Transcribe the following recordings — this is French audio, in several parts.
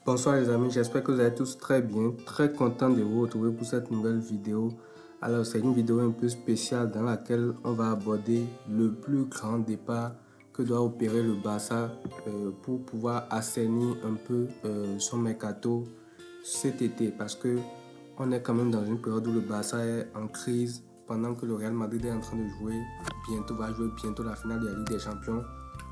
Bonsoir les amis, j'espère que vous allez tous très bien, très content de vous retrouver pour cette nouvelle vidéo. Alors c'est une vidéo un peu spéciale dans laquelle on va aborder le plus grand départ que doit opérer le Barça pour pouvoir assainir un peu son mercato cet été, parce que on est quand même dans une période où le Barça est en crise pendant que le Real Madrid est en train de jouer, va jouer bientôt la finale de la Ligue des Champions.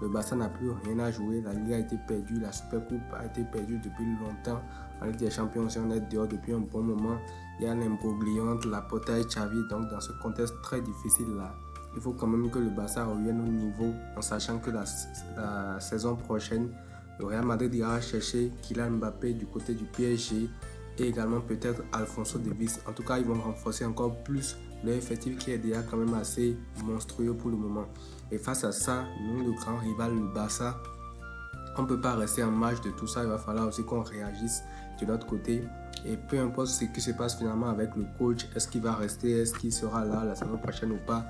Le Barça n'a plus rien à jouer, la Ligue a été perdue, la Supercoupe a été perdue depuis longtemps. En Ligue des Champions, on est dehors depuis un bon moment. Il y a l'imbroglio entre Laporta et Xavi, donc dans ce contexte très difficile là, il faut quand même que le Barça revienne au niveau, en sachant que la saison prochaine, le Real Madrid ira chercher Kylian Mbappé du côté du PSG et également peut-être Alphonso Davies. En tout cas, ils vont renforcer encore plus leur effectif qui est déjà quand même assez monstrueux pour le moment. Et face à ça, nous, le grand rival, le Barça, on ne peut pas rester en marge de tout ça. Il va falloir aussi qu'on réagisse de l'autre côté. Et peu importe ce qui se passe finalement avec le coach, est-ce qu'il va rester, est-ce qu'il sera là la saison prochaine ou pas,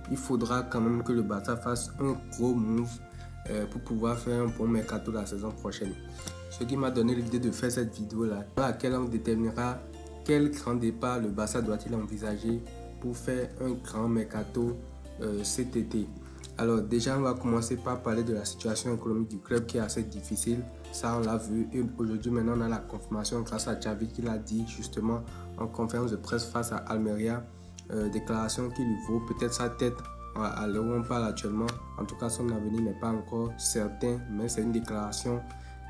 il faudra quand même que le Barça fasse un gros move pour pouvoir faire un bon mercato la saison prochaine. Ce qui m'a donné l'idée de faire cette vidéo là, dans laquelle on déterminera quel grand départ le Barça doit-il envisager pour faire un grand mercato cet été. Alors déjà, on va commencer par parler de la situation économique du club qui est assez difficile. Ça, on l'a vu. Et aujourd'hui, maintenant, on a la confirmation grâce à Xavi qui l'a dit justement en conférence de presse face à Almeria. Déclaration qui lui vaut peut-être sa tête à l'heure où on parle actuellement. En tout cas, son avenir n'est pas encore certain, mais c'est une déclaration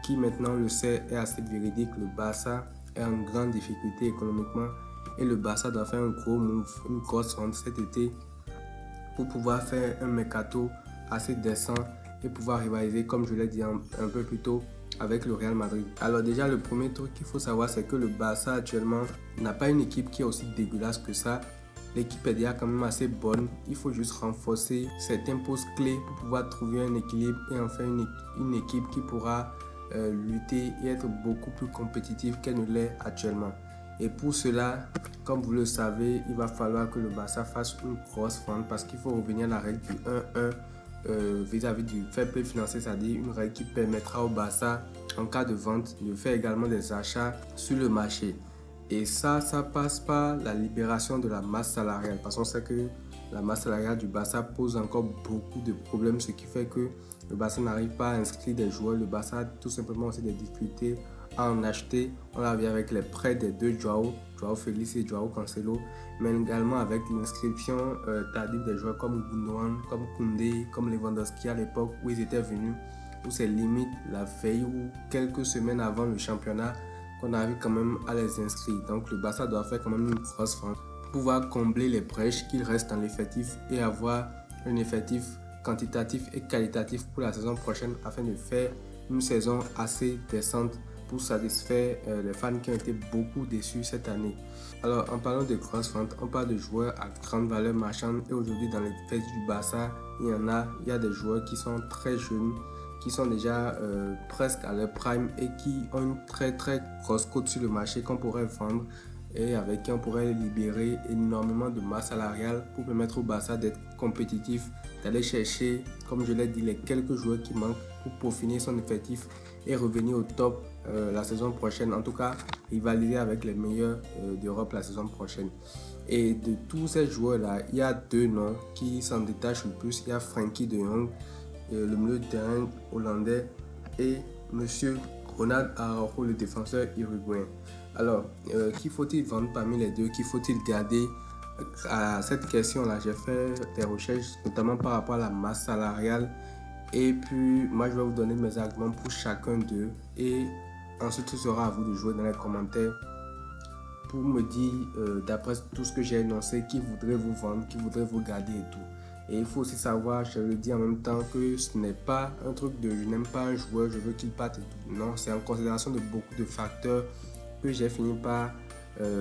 qui maintenant, on le sait, est assez véridique. Le Barça est en grande difficulté économiquement et le Barça doit faire un gros move, une grosse vente cet été pour pouvoir faire un mercato assez décent et pouvoir rivaliser, comme je l'ai dit un peu plus tôt, avec le Real Madrid. Alors déjà, le premier truc qu'il faut savoir, c'est que le Barça actuellement n'a pas une équipe qui est aussi dégueulasse que ça. L'équipe est déjà quand même assez bonne. Il faut juste renforcer certains postes clés pour pouvoir trouver un équilibre et en faire une équipe qui pourra lutter et être beaucoup plus compétitive qu'elle ne l'est actuellement. Et pour cela, comme vous le savez, il va falloir que le Barça fasse une grosse vente parce qu'il faut revenir à la règle du 1-1 vis-à-vis du fair play financier, c'est-à-dire une règle qui permettra au Barça, en cas de vente, de faire également des achats sur le marché. Et ça passe par la libération de la masse salariale, parce qu'on sait que la masse salariale du Barça pose encore beaucoup de problèmes, ce qui fait que le Barça n'arrive pas à inscrire des joueurs. Le Barça a tout simplement aussi des difficultés à en acheter. On l'a vu avec les prêts des deux Joao Félix et Joao Cancelo, mais également avec l'inscription tardive des joueurs comme Gundogan, comme Koundé, comme Lewandowski à l'époque où ils étaient venus, où c'est limite la veille ou quelques semaines avant le championnat qu'on arrive quand même à les inscrire. Donc le Barça doit faire quand même une grosse vente pour pouvoir combler les brèches qu'il reste dans l'effectif et avoir un effectif quantitatif et qualitatif pour la saison prochaine afin de faire une saison assez décente pour satisfaire les fans qui ont été beaucoup déçus cette année. Alors en parlant de grosses ventes, on parle de joueurs à grande valeur marchande et aujourd'hui dans l'effectif du Barça, il y a des joueurs qui sont très jeunes, qui sont déjà presque à leur prime et qui ont une très grosse cote sur le marché qu'on pourrait vendre et avec qui on pourrait libérer énormément de masse salariale pour permettre au Barça d'être compétitif, d'aller chercher, comme je l'ai dit, les quelques joueurs qui manquent pour peaufiner son effectif et revenir au top la saison prochaine. En tout cas, rivaliser avec les meilleurs d'Europe la saison prochaine. Et de tous ces joueurs-là, il y a deux noms qui s'en détachent le plus. Il y a Frenkie de Jong, le milieu de terrain hollandais, et Monsieur Ronald Araujo, le défenseur uruguayen. Alors, qui faut-il vendre parmi les deux? Qui faut-il garder? À cette question-là, j'ai fait des recherches, notamment par rapport à la masse salariale. Et puis, moi, je vais vous donner mes arguments pour chacun d'eux. Et ensuite, ce sera à vous de jouer dans les commentaires pour me dire, d'après tout ce que j'ai énoncé, qui voudrait vous vendre, qui voudrait vous garder et tout. Et il faut aussi savoir, je le dis en même temps, que ce n'est pas un truc de je n'aime pas un joueur, je veux qu'il parte et tout. Non, c'est en considération de beaucoup de facteurs que j'ai fini par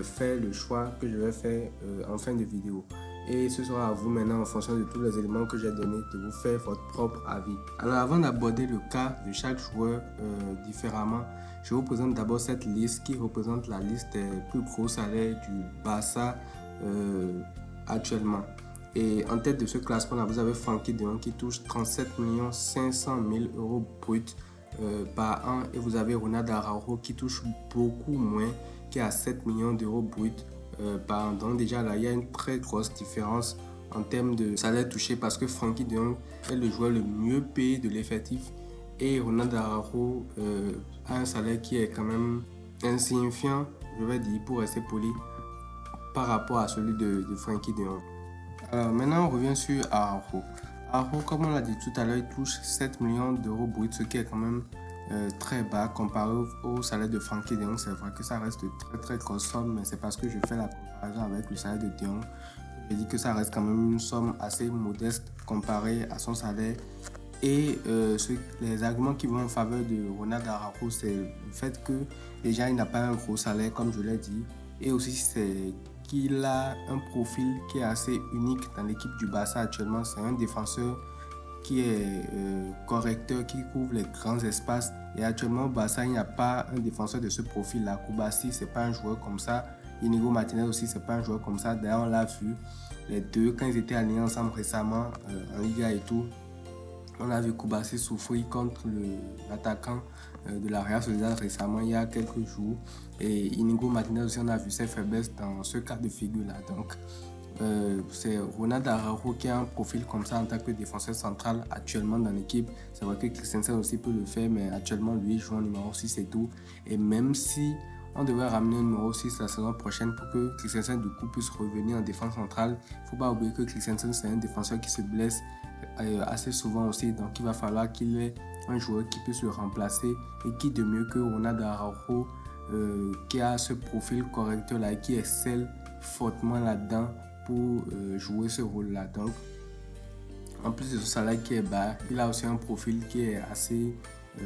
faire le choix que je vais faire en fin de vidéo. Et ce sera à vous maintenant, en fonction de tous les éléments que j'ai donnés, de vous faire votre propre avis. Alors avant d'aborder le cas de chaque joueur différemment, je vous présente d'abord cette liste qui représente la liste des plus gros salaires du Barça actuellement. Et en tête de ce classement, là, vous avez Frenkie de Jong qui touche 37 500 000 € bruts par an, et vous avez Ronald Araujo qui touche beaucoup moins, qui est à 7 millions d'euros bruts par an. Donc déjà là, il y a une très grosse différence en termes de salaire touché, parce que Frenkie de Jong est le joueur le mieux payé de l'effectif et Ronald Araujo a un salaire qui est quand même insignifiant, je vais dire, pour rester poli, par rapport à celui de Frenkie de Jong. Alors maintenant on revient sur Araujo. Araujo, comme on l'a dit tout à l'heure, il touche 7 millions d'euros bruts, ce qui est quand même très bas comparé au salaire de Frenkie de Jong. C'est vrai que ça reste très grosse somme, mais c'est parce que je fais la comparaison avec le salaire de De Jong. Je dis que ça reste quand même une somme assez modeste comparée à son salaire. Et les arguments qui vont en faveur de Ronald Araujo, c'est le fait que déjà il n'a pas un gros salaire comme je l'ai dit, et aussi c'est qu'il a un profil qui est assez unique dans l'équipe du Barça actuellement. C'est un défenseur qui est correcteur, qui couvre les grands espaces, et actuellement au Barça il n'y a pas un défenseur de ce profil là. Koubassi, c'est pas un joueur comme ça. Inigo Martinez aussi, c'est pas un joueur comme ça. D'ailleurs on l'a vu les deux quand ils étaient alignés ensemble récemment en Liga et tout. On a vu Koubassi souffrir contre l'attaquant de la Real Sociedad récemment, il y a quelques jours. Et Inigo Martinez aussi, on a vu ses faiblesses dans ce cas de figure-là. Donc, c'est Ronald Araujo qui a un profil comme ça en tant que défenseur central actuellement dans l'équipe. C'est vrai que Christensen aussi peut le faire, mais actuellement, lui, il joue en numéro 6 et tout. Et même si on devrait ramener un numéro 6 la saison prochaine pour que Christensen du coup puisse revenir en défense centrale, il ne faut pas oublier que Christensen, c'est un défenseur qui se blesse assez souvent aussi, donc il va falloir qu'il ait un joueur qui puisse le remplacer, et qui de mieux que Ronald Araujo qui a ce profil correcteur là et qui excelle fortement là-dedans pour jouer ce rôle là. Donc en plus de ce salaire qui est bas, il a aussi un profil qui est assez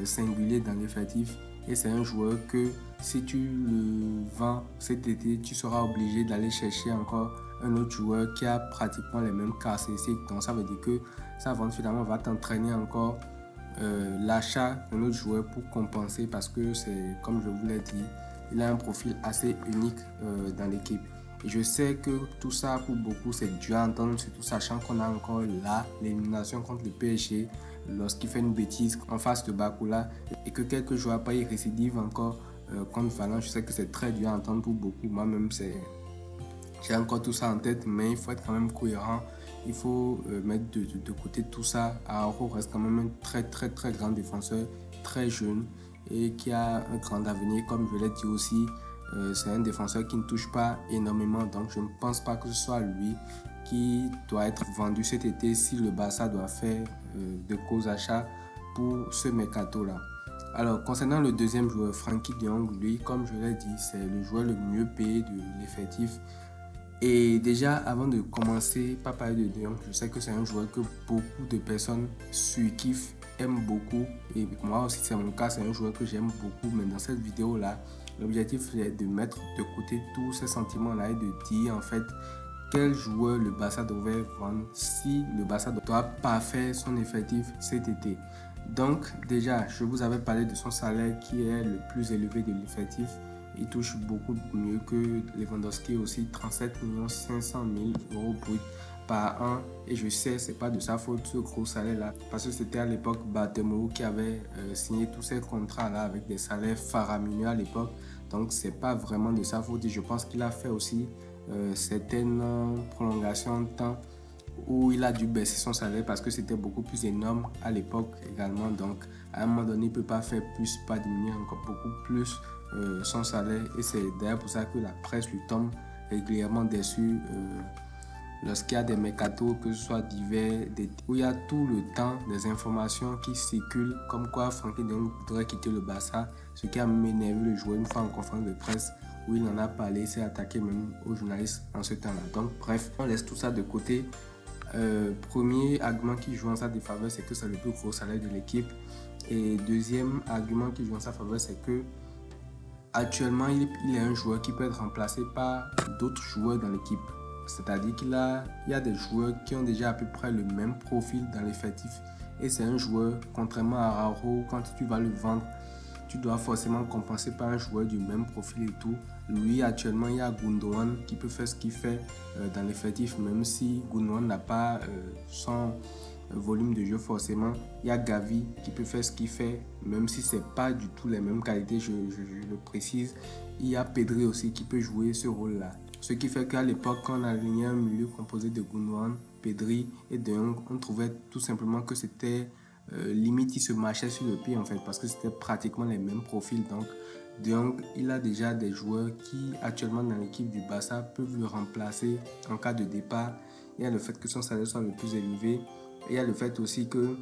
singulier dans l'effectif, et c'est un joueur que si tu le vends cet été, tu seras obligé d'aller chercher encore un autre joueur qui a pratiquement les mêmes caractéristiques. Donc ça veut dire que sa vente finalement va t'entraîner encore l'achat d'un autre joueur pour compenser, parce que c'est, comme je vous l'ai dit, il a un profil assez unique dans l'équipe. Et je sais que tout ça pour beaucoup c'est dur à entendre, surtout sachant qu'on a encore là l'élimination contre le PSG lorsqu'il fait une bêtise en face de Bakula, et que quelques jours après il récidive encore contre Valence. Je sais que c'est très dur à entendre pour beaucoup, moi-même j'ai encore tout ça en tête, mais il faut être quand même cohérent. Il faut mettre de côté tout ça. Araujo reste quand même un très grand défenseur, très jeune, et qui a un grand avenir. Comme je l'ai dit aussi, c'est un défenseur qui ne touche pas énormément, donc je ne pense pas que ce soit lui qui doit être vendu cet été si le Barça doit faire de gros achats pour ce mercato là. Alors concernant le deuxième joueur, Frenkie de Jong, lui, comme je l'ai dit, c'est le joueur le mieux payé de l'effectif. Et déjà, avant de commencer par parler de De Jong, je sais que c'est un joueur que beaucoup de personnes surkiffent, aiment beaucoup. Et moi aussi, c'est mon cas, c'est un joueur que j'aime beaucoup. Mais dans cette vidéo-là, l'objectif est de mettre de côté tous ces sentiments-là et de dire en fait quel joueur le Barça devrait vendre si le Barça ne doit pas faire son effectif cet été. Donc déjà, je vous avais parlé de son salaire qui est le plus élevé de l'effectif. Il touche beaucoup mieux que Lewandowski aussi, 37 500 000 euros bruts par an. Et je sais, c'est pas de sa faute ce gros salaire là, parce que c'était à l'époque Bartomeu qui avait signé tous ces contrats là avec des salaires faramineux à l'époque. Donc c'est pas vraiment de sa faute, et je pense qu'il a fait aussi certaines prolongations de temps où il a dû baisser son salaire parce que c'était beaucoup plus énorme à l'époque également. Donc à un moment donné, il ne peut pas faire plus, pas diminuer encore beaucoup plus son salaire, et c'est d'ailleurs pour ça que la presse lui tombe régulièrement dessus lorsqu'il y a des mercatos, que ce soit divers, où il y a tout le temps des informations qui circulent comme quoi Frenkie de Jong voudrait quitter le Barça, ce qui a même énervé le joueur une fois en conférence de presse où il en a parlé, il s'est attaqué même aux journalistes en ce temps-là. Donc bref, on laisse tout ça de côté. Premier argument qui joue en sa défaveur, c'est que c'est le plus gros salaire de l'équipe. Et deuxième argument qui joue en sa faveur, c'est que actuellement il est un joueur qui peut être remplacé par d'autres joueurs dans l'équipe. C'est-à-dire qu'il y a des joueurs qui ont déjà à peu près le même profil dans l'effectif. Et c'est un joueur, contrairement à Araujo, quand tu vas le vendre, tu dois forcément compenser par un joueur du même profil et tout. Lui, actuellement, il y a Gundogan qui peut faire ce qu'il fait dans l'effectif, même si Gundogan n'a pas son volume de jeu forcément. Il y a Gavi qui peut faire ce qu'il fait, même si c'est pas du tout les mêmes qualités, je le précise. Il y a Pedri aussi qui peut jouer ce rôle-là. Ce qui fait qu'à l'époque, quand on alignait un milieu composé de Gundogan, Pedri et De Jong, on trouvait tout simplement que c'était limite, ils se marchaient sur le pied en fait, parce que c'était pratiquement les mêmes profils. Donc De Jong, il a déjà des joueurs qui actuellement dans l'équipe du Barça peuvent le remplacer en cas de départ. Il y a le fait que son salaire soit le plus élevé, et il y a le fait aussi que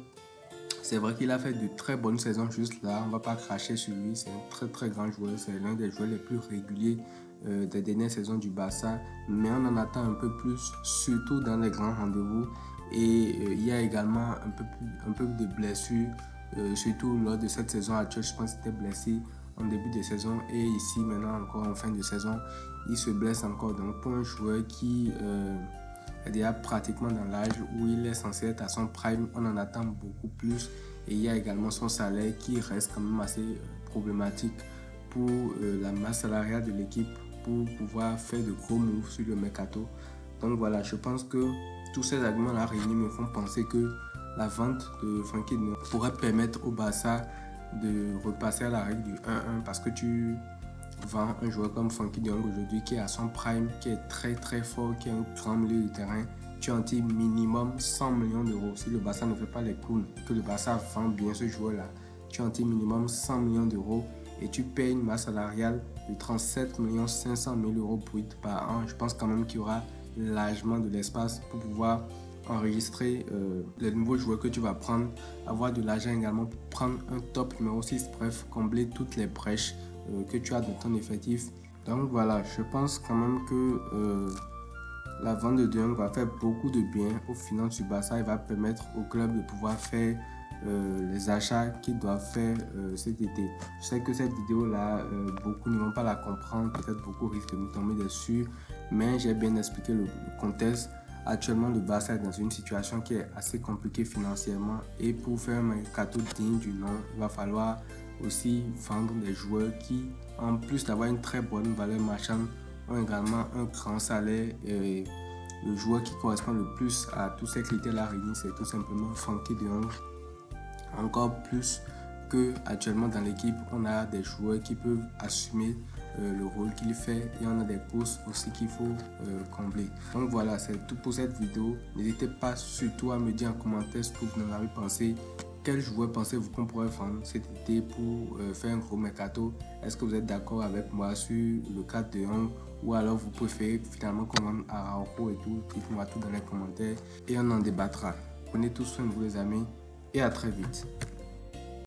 c'est vrai qu'il a fait de très bonnes saisons juste là, on ne va pas cracher sur lui, c'est un très grand joueur, c'est l'un des joueurs les plus réguliers des dernières saisons du Barça, mais on en attend un peu plus, surtout dans les grands rendez-vous. Et il y a également un peu de blessures, surtout lors de cette saison actuelle. Je pense qu'il était blessé en début de saison et ici maintenant encore en fin de saison, il se blesse encore. Donc pour un joueur qui est déjà pratiquement dans l'âge où il est censé être à son prime, on en attend beaucoup plus. Et il y a également son salaire qui reste quand même assez problématique pour la masse salariale de l'équipe, pour pouvoir faire de gros moves sur le mercato. Donc voilà, je pense que tous ces arguments-là réunis me font penser que la vente de Frenkie de Jong pourrait permettre au Barça de repasser à la règle du 1-1, parce que tu vends un joueur comme Frenkie de Jong aujourd'hui qui est à son prime, qui est très fort, qui est un grand milieu de terrain. Tu en tires minimum 100 millions d'euros. Si le Barça ne fait pas les clowns, que le Barça vend bien ce joueur-là, tu en tires minimum 100 millions d'euros et tu payes une masse salariale de 37 500 000 euros brut par an. Je pense quand même qu'il y aura largement de l'espace pour pouvoir enregistrer les nouveaux joueurs que tu vas prendre, avoir de l'argent également pour prendre un top numéro 6, bref, combler toutes les brèches que tu as dans ton effectif. Donc voilà, je pense quand même que la vente de De Jong va faire beaucoup de bien aux finances du Barça et va permettre au club de pouvoir faire les achats qu'ils doivent faire cet été. Je sais que cette vidéo là, beaucoup ne vont pas la comprendre, peut-être beaucoup risquent de nous tomber dessus, mais j'ai bien expliqué le contexte. Actuellement, le Barça est dans une situation qui est assez compliquée financièrement, et pour faire un mercato digne du nom, il va falloir aussi vendre des joueurs qui, en plus d'avoir une très bonne valeur marchande, ont également un grand salaire. Et le joueur qui correspond le plus à tous ces critères-là réunis, c'est tout simplement Frenkie de Jong. Encore plus que actuellement dans l'équipe, on a des joueurs qui peuvent assumer le rôle qu'il fait, et on a des postes aussi qu'il faut combler. Donc voilà, c'est tout pour cette vidéo. N'hésitez pas surtout à me dire en commentaire ce que vous en avez pensé. Quel joueur pensez-vous qu'on pourrait vendre cet été pour faire un gros mercato? Est-ce que vous êtes d'accord avec moi sur le cas de Jong, ou alors vous préférez finalement qu'on vende Araujo et tout? Dites-moi tout dans les commentaires et on en débattra. Prenez tous soin de vous les amis, et à très vite.